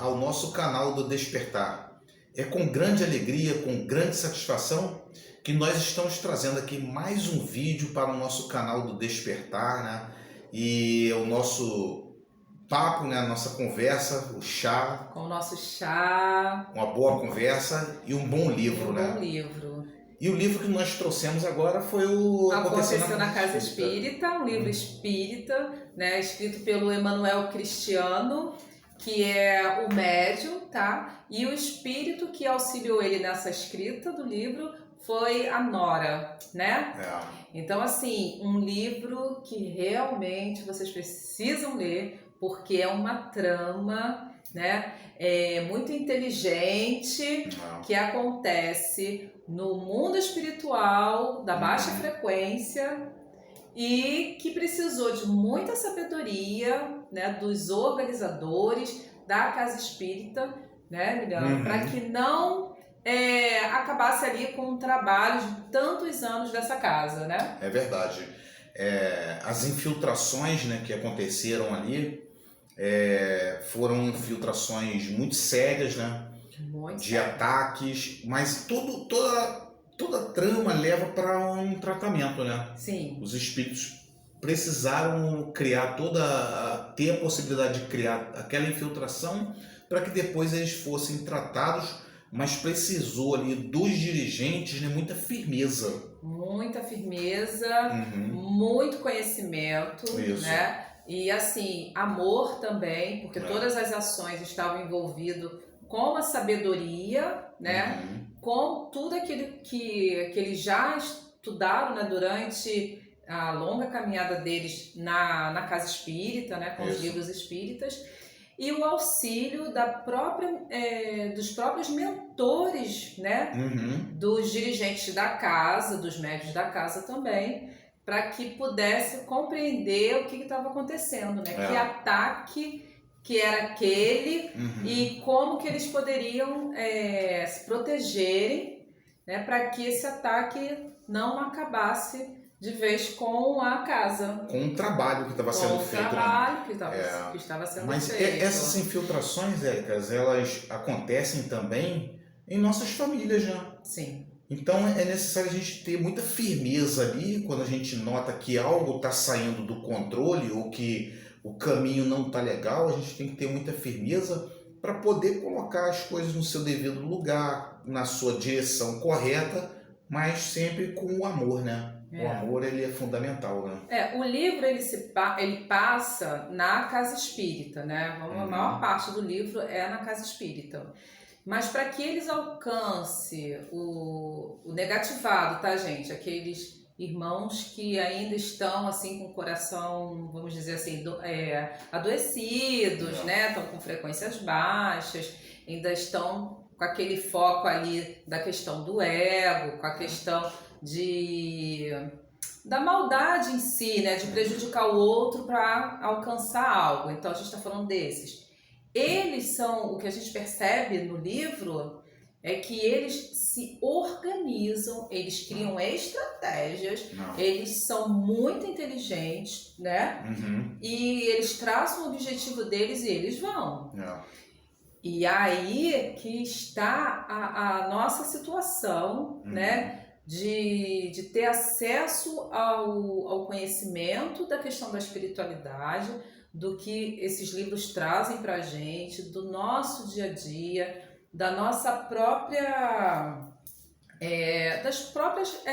ao nosso canal do Despertar. É com grande alegria, com grande satisfação que nós estamos trazendo aqui mais um vídeo para o nosso canal do Despertar, né? E o nosso papo, né? A nossa conversa, o chá. Com o nosso chá. Uma boa conversa e um bom livro, né? Um bom livro. E o livro que nós trouxemos agora foi o Aconteceu na Casa Espírita, um livro espírita, né? Escrito pelo Emmanuel Cristiano, que é o médium, tá? E o espírito que auxiliou ele nessa escrita do livro foi a Nora, né? Então, assim, um livro que realmente vocês precisam ler, porque é uma trama, né? Muito inteligente, que acontece no mundo espiritual da baixa frequência e que precisou de muita sabedoria, né, dos organizadores da Casa Espírita, né, Miliano, para que não acabasse ali com um trabalho de tantos anos dessa casa, né? É verdade. As infiltrações, né, que aconteceram ali foram infiltrações muito sérias, né? De ataques, mas toda trama leva para um tratamento, né? Sim. Os espíritos precisaram ter a possibilidade de criar aquela infiltração para que depois eles fossem tratados, mas precisou ali dos dirigentes, né, muita firmeza. Muita firmeza, muito conhecimento, né? E assim, amor também, porque todas as ações estavam envolvidas com a sabedoria, né? Com tudo aquilo que eles já estudaram, né, durante a longa caminhada deles na Casa Espírita, né, com os livros espíritas, e o auxílio dos próprios mentores, né, dos dirigentes da casa, dos médios da casa também, para que pudesse compreender o que estava acontecendo, né? Que ataque que era aquele e como que eles poderiam se protegerem, né, para que esse ataque não acabasse de vez com a casa. Com o trabalho que estava sendo feito. Com o trabalho que estava sendo feito. Mas essas infiltrações, Érica, elas acontecem também em nossas famílias, né? Sim. Então é necessário a gente ter muita firmeza ali quando a gente nota que algo está saindo do controle ou que o caminho não está legal. A gente tem que ter muita firmeza para poder colocar as coisas no seu devido lugar, na sua direção correta, mas sempre com o amor, né? O amor, ele é fundamental, né? O livro, ele passa na Casa Espírita, né? A maior parte do livro é na Casa Espírita. Mas para que eles alcancem o negativado, tá, gente? Aqueles irmãos que ainda estão assim com o coração, vamos dizer assim, adoecidos, né? Estão com frequências baixas, ainda estão com aquele foco ali da questão do ego, com a questão da maldade em si, né? De prejudicar o outro para alcançar algo. Então a gente está falando desses. Eles são, o que a gente percebe no livro é que eles se organizam, eles criam estratégias, eles são muito inteligentes, né? E eles traçam o objetivo deles e eles vão. E aí que está a nossa situação, né? De ter acesso ao conhecimento da questão da espiritualidade, do que esses livros trazem para a gente, do nosso dia a dia, da nossa própria, das próprias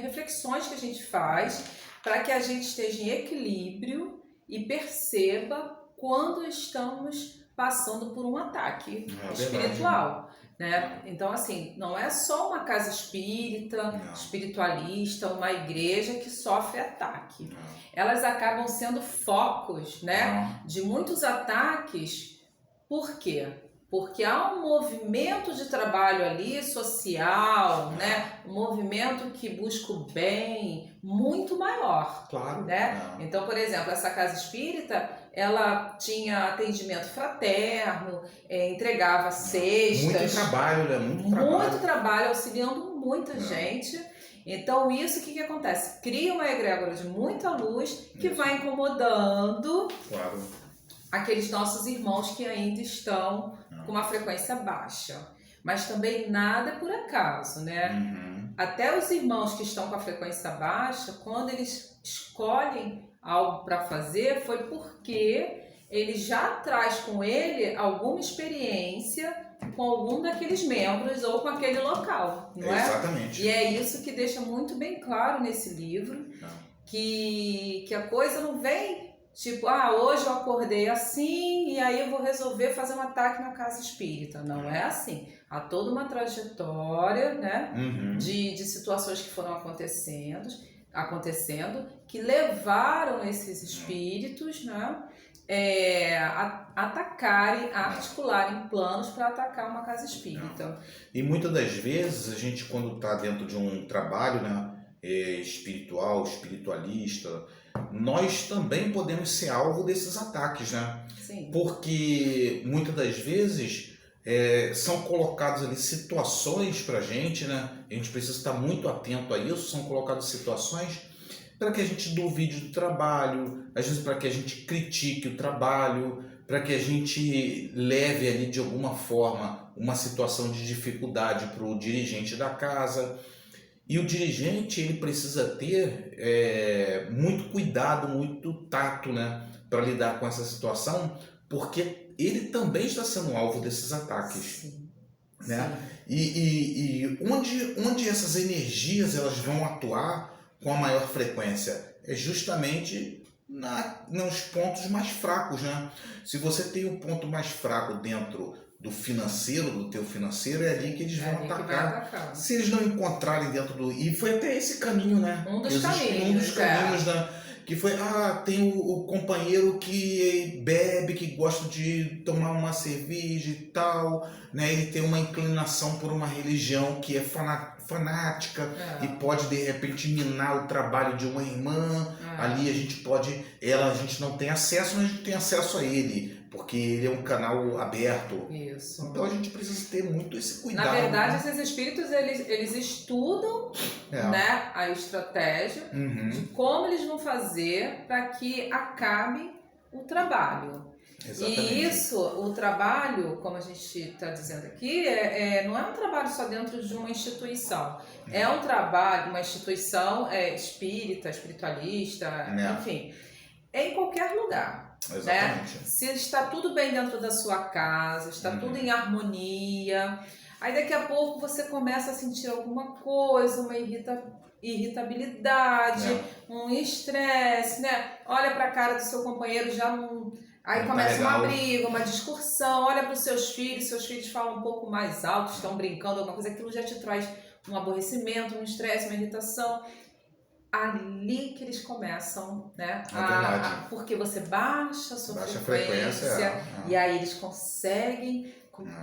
reflexões que a gente faz, para que a gente esteja em equilíbrio e perceba quando estamos passando por um ataque espiritual. Né? Então, assim, não é só uma casa espírita, espiritualista, uma igreja que sofre ataque. Elas acabam sendo focos, né, de muitos ataques. Por quê? Porque há um movimento de trabalho ali, social, né? Um movimento que busca o bem muito maior. Claro. Né? Então, por exemplo, essa casa espírita, ela tinha atendimento fraterno, entregava cestas. Muito trabalho, né? Muito trabalho, auxiliando muita gente. Então, isso, o que acontece? Cria uma egrégora de muita luz que vai incomodando aqueles nossos irmãos que ainda estão com uma frequência baixa. Mas também nada é por acaso, né? Até os irmãos que estão com a frequência baixa, quando eles escolhem algo para fazer, foi porque ele já traz com ele alguma experiência com algum daqueles membros ou com aquele local, não é? Exatamente. E é isso que deixa muito bem claro nesse livro, que a coisa não vem tipo, hoje eu acordei assim e aí eu vou resolver fazer um ataque na casa espírita. Não é assim. Há toda uma trajetória, né, de situações que foram acontecendo, que levaram esses espíritos, né, a atacarem, a articularem planos para atacar uma casa espírita. E muitas das vezes a gente, quando está dentro de um trabalho, né, espiritual, espiritualista, nós também podemos ser alvo desses ataques, né? Sim. Porque muitas das vezes são colocadas ali situações para a gente, né? A gente precisa estar muito atento a isso. São colocadas situações para que a gente duvide do trabalho, às vezes para que a gente critique o trabalho, para que a gente leve ali de alguma forma uma situação de dificuldade para o dirigente da casa. E o dirigente, ele precisa ter muito cuidado, muito tato, né, para lidar com essa situação, porque ele também está sendo alvo desses ataques. Sim. Né? E onde essas energias elas vão atuar com a maior frequência? É justamente nos pontos mais fracos. Né? Se você tem um ponto mais fraco dentro do financeiro, do teu financeiro, é ali que eles vão atacar. Se eles não encontrarem dentro do... E foi até esse caminho, né? Um dos caminhos, né? Que foi, tem o companheiro que bebe, que gosta de tomar uma cerveja e tal, né? Ele tem uma inclinação por uma religião que é fanática e pode, de repente, minar o trabalho de uma irmã. Ali a gente não tem acesso, mas a gente tem acesso a ele, porque ele é um canal aberto. Isso. Então a gente precisa ter muito esse cuidado. Na verdade, esses espíritos, eles estudam né, a estratégia de como eles vão fazer para que acabe o trabalho. Exatamente. E isso, o trabalho, como a gente está dizendo aqui, não é um trabalho só dentro de uma instituição. É um trabalho, uma instituição espírita, espiritualista, enfim, em qualquer lugar. Exatamente. Né? Se está tudo bem dentro da sua casa, está tudo em harmonia, aí daqui a pouco você começa a sentir alguma coisa, uma irritabilidade, um estresse, né? Olha para a cara do seu companheiro, já não... Aí começa uma briga, uma discussão, olha para os seus filhos falam um pouco mais alto, estão brincando, alguma coisa, aquilo já te traz um aborrecimento, um estresse, uma irritação. Ali que eles começam, né? Porque você baixa a sua frequência e aí eles conseguem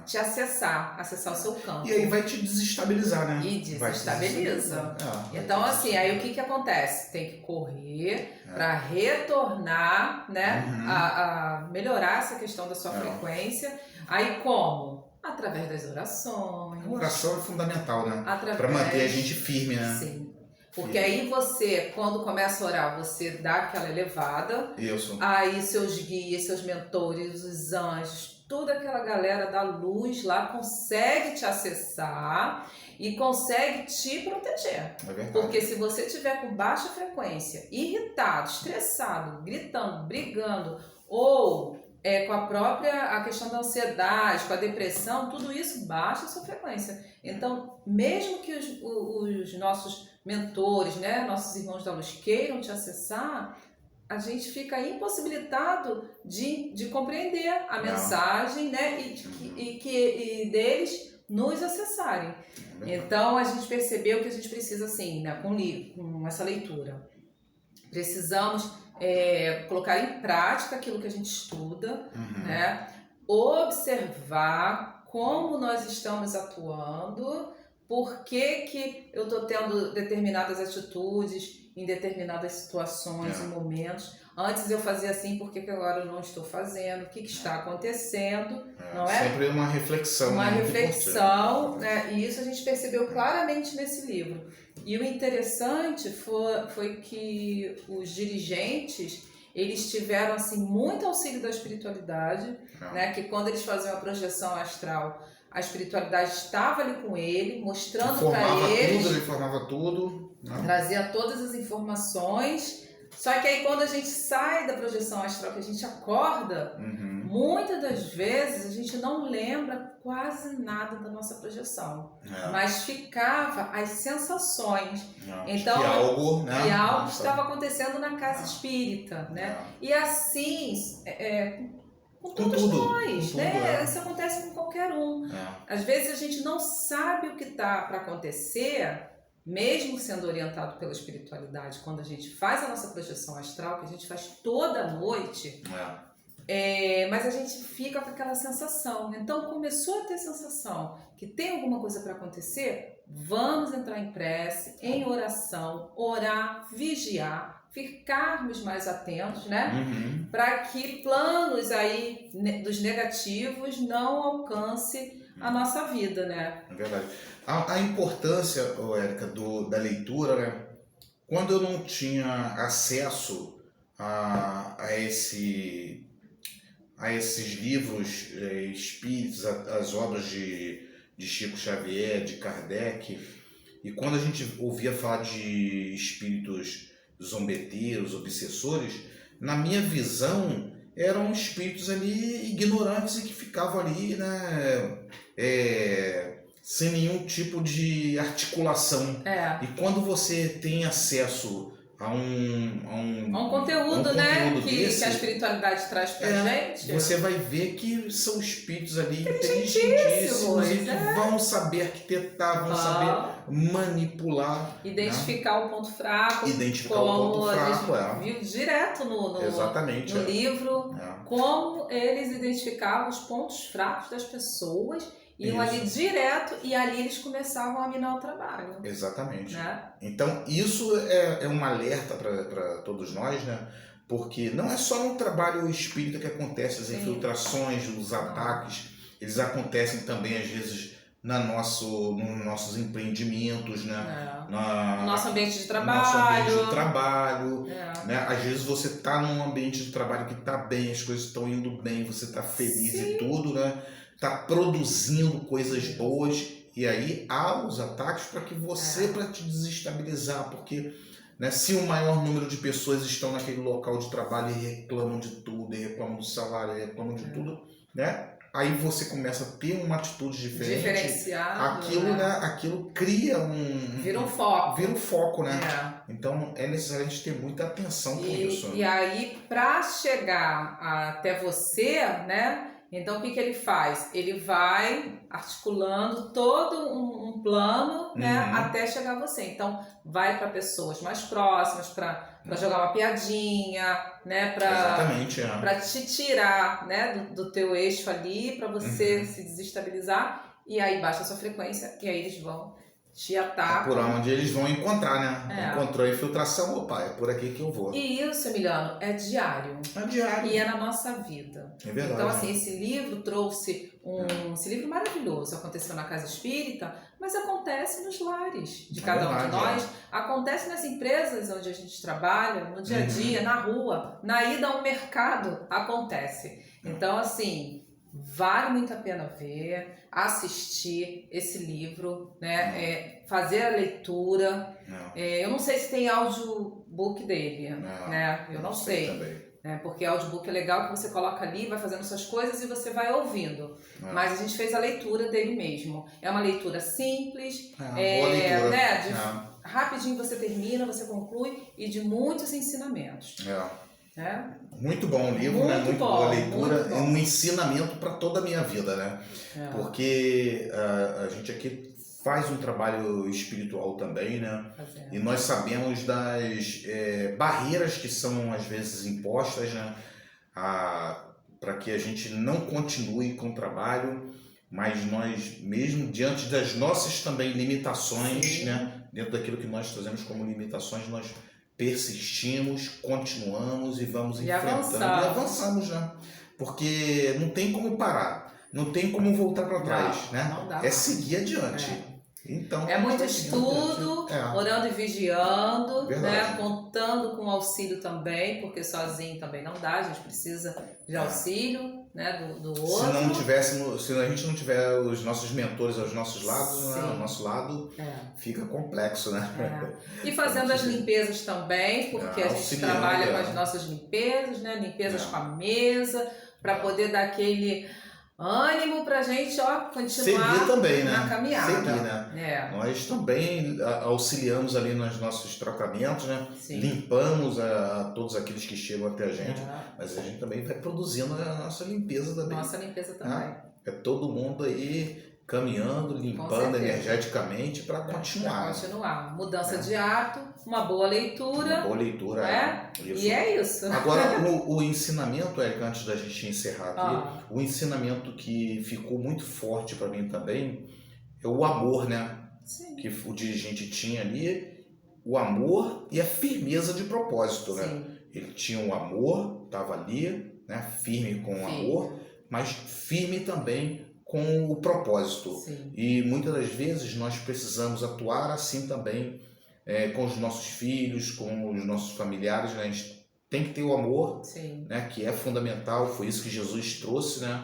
te acessar o seu campo. E aí vai te desestabilizar, né? E desestabiliza. Então, assim, aí o que acontece? Tem que correr para retornar, né? A melhorar essa questão da sua frequência. Aí como? Através das orações. A oração é fundamental, né? Para manter a gente firme, né? Sim. Porque aí você, quando começa a orar, você dá aquela elevada. Isso. Aí seus guias, seus mentores, os anjos, toda aquela galera da luz lá consegue te acessar e consegue te proteger. É verdade. Porque se você estiver com baixa frequência, irritado, estressado, gritando, brigando ou com a questão da ansiedade, com a depressão, tudo isso baixa a sua frequência. Então, mesmo que os nossos mentores, né, nossos irmãos da luz queiram te acessar, a gente fica impossibilitado de compreender a mensagem, né, e deles nos acessarem. Então, a gente percebeu que a gente precisa, assim, né, com essa leitura, precisamos colocar em prática aquilo que a gente estuda, né, observar como nós estamos atuando, por que eu estou tendo determinadas atitudes em determinadas situações e momentos. Antes eu fazia assim, por que agora eu não estou fazendo? O que está acontecendo? Não é? Sempre uma reflexão. Uma reflexão, né? E isso a gente percebeu claramente nesse livro. E o interessante foi que os dirigentes, eles tiveram assim muito auxílio da espiritualidade, É. né? Que quando eles faziam a projeção astral, a espiritualidade estava ali com ele, mostrando para eles, Ele formava tudo. Né? trazia todas as informações. Só que aí quando a gente sai da projeção astral, que a gente acorda, Uhum. muitas das vezes a gente não lembra quase nada da nossa projeção, É. mas ficava as sensações. É. Então, que algo, né? e algo Nossa. estava acontecendo na casa espírita, né? É. E assim, com Com todos tudo, nós, com tudo, né? é. Isso acontece com qualquer um. É. Às vezes a gente não sabe o que está para acontecer, mesmo sendo orientado pela espiritualidade, quando a gente faz a nossa projeção astral, que a gente faz toda noite, mas a gente fica com aquela sensação. Então começou a ter sensação que tem alguma coisa para acontecer, vamos entrar em prece, em oração, orar, vigiar, ficarmos mais atentos, né? Uhum. Para que planos aí dos negativos não alcance a nossa vida, né? É verdade. A importância, Érica, da leitura, né? Quando eu não tinha acesso a esses livros espíritos, as obras de Chico Xavier, de Kardec, e quando a gente ouvia falar de espíritos zombeteiros, obsessores, na minha visão eram espíritos ali ignorantes e que ficavam ali, né, sem nenhum tipo de articulação. E quando você tem acesso a um conteúdo, né, que a espiritualidade traz pra gente, você vai ver que são espíritos ali inteligentíssimos e que vão saber arquitetar, vão saber manipular, identificar, né, o ponto fraco, identificar o ponto fraco, a gente viu direto no livro, como eles identificavam os pontos fracos das pessoas, iam ali direto e ali eles começavam a minar o trabalho. Exatamente. Né? Então isso é um alerta para todos nós, né? Porque não é só no trabalho espírita que acontece as infiltrações, os ataques, eles acontecem também às vezes nos nossos empreendimentos, né? No nosso ambiente de trabalho. Nosso ambiente de trabalho. Né? Às vezes você está num ambiente de trabalho que está bem, as coisas estão indo bem, você está feliz e tudo, né? Está produzindo coisas boas, e aí há os ataques para que você, para te desestabilizar, porque, né, se o maior número de pessoas estão naquele local de trabalho e reclamam de tudo, e reclamam do salário, e reclamam de tudo, né? Aí você começa a ter uma atitude diferenciada. Aquilo cria vira um foco. Vira um foco, né? Então é necessário a gente ter muita atenção com isso. E aí, para chegar até você, né? Então, o que ele faz? Ele vai articulando todo um plano, né, até chegar a você. Então, vai para pessoas mais próximas, para jogar uma piadinha, né, para te tirar, né, do teu eixo ali, para você se desestabilizar. E aí baixa a sua frequência, e aí eles vão te atacam. É por onde eles vão encontrar, né? Encontrou a infiltração, opa, é por aqui que eu vou. E isso, Emiliano, é diário. É diário. E é na nossa vida. É verdade. Então, assim, esse livro trouxe esse livro maravilhoso. Aconteceu na casa espírita, mas acontece nos lares de cada um de nós. Acontece nas empresas onde a gente trabalha, no dia a dia, na rua, na ida ao mercado, acontece. Então, assim, vale muito a pena ver, assistir esse livro, né? Fazer a leitura. Eu não sei se tem audiobook dele, né? Eu não sei. Também. Porque audiobook é legal que você coloca ali, vai fazendo suas coisas e você vai ouvindo. Mas a gente fez a leitura dele mesmo. É uma leitura simples, boa leitura. Né? Rapidinho você termina, você conclui, e de muitos ensinamentos. Muito bom o livro, né? Muito boa leitura, é um ensinamento para toda a minha vida, né? Porque a gente aqui faz um trabalho espiritual também, né? E nós sabemos das barreiras que são às vezes impostas, né? Para que a gente não continue com o trabalho, mas nós mesmo diante das nossas também limitações, né? Dentro daquilo que nós trazemos como limitações, nós persistimos, continuamos e vamos enfrentando e avançamos, né? Porque não tem como parar, não tem como voltar para trás, né? Não dá. É seguir adiante. Então, É muito tá estudo, é, orando e vigiando, né? verdade. Contando com auxílio também, porque sozinho também não dá, a gente precisa de É. auxílio, né? Do Se outro. não tivéssemos, se a gente não tiver os nossos mentores aos nossos lados, né, ao Sim. nosso lado, É. fica complexo, né? É. E fazendo as limpezas também, porque a gente Auxiliando, trabalha com é. as nossas limpezas, né? Limpezas É. com a mesa, para poder dar aquele ânimo pra gente, ó, continuar Seguir também, né? na caminhada. Seguir, né? É. Nós também auxiliamos ali nos nossos tratamentos, né? Sim. Limpamos a todos aqueles que chegam até a gente, É. mas a gente também vai produzindo a nossa limpeza também. Nossa limpeza também. É todo mundo aí caminhando, limpando energeticamente para continuar. Pra continuar. Mudança de hábito, uma boa leitura. Uma boa leitura, né? Isso. E é isso. Agora, o ensinamento, Érica, antes da gente encerrar aqui, o ensinamento que ficou muito forte para mim também é o amor, né? Sim. Que o dirigente tinha ali, o amor e a firmeza de propósito, né? Sim. Ele tinha o amor, estava ali, né? Firme com o amor, mas firme também com o propósito. Sim. E muitas das vezes nós precisamos atuar assim também com os nossos filhos, com os nossos familiares, né? A gente tem que ter o amor, Sim. né? Que é fundamental, foi isso que Jesus trouxe, né?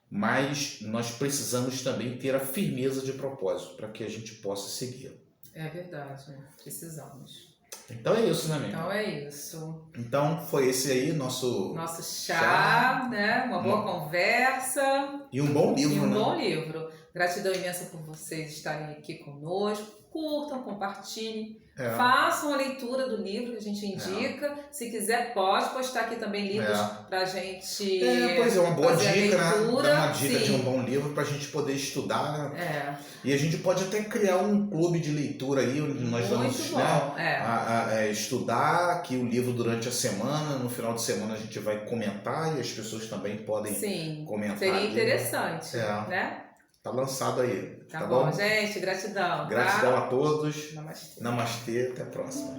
Mas nós precisamos também ter a firmeza de propósito para que a gente possa seguir. É verdade, precisamos. Então é isso, né, amigo? Então é isso. Então foi esse aí nosso chá, né? Uma boa conversa. E um bom livro, e um né? bom livro. Gratidão imensa por vocês estarem aqui conosco. Curtam, compartilhem. Façam a leitura do livro que a gente indica. Se quiser, pode postar aqui também livros pra gente. Pois é, uma boa dica, né? Dar uma dica Sim. de um bom livro pra gente poder estudar, né? É. E a gente pode até criar um clube de leitura aí, onde nós vamos estudar aqui o livro durante a semana. No final de semana a gente vai comentar e as pessoas também podem comentar. Seria interessante, né? Tá lançado aí. Tá bom, gente. Gratidão. Gratidão a todos. Namastê. Namastê. Até a próxima.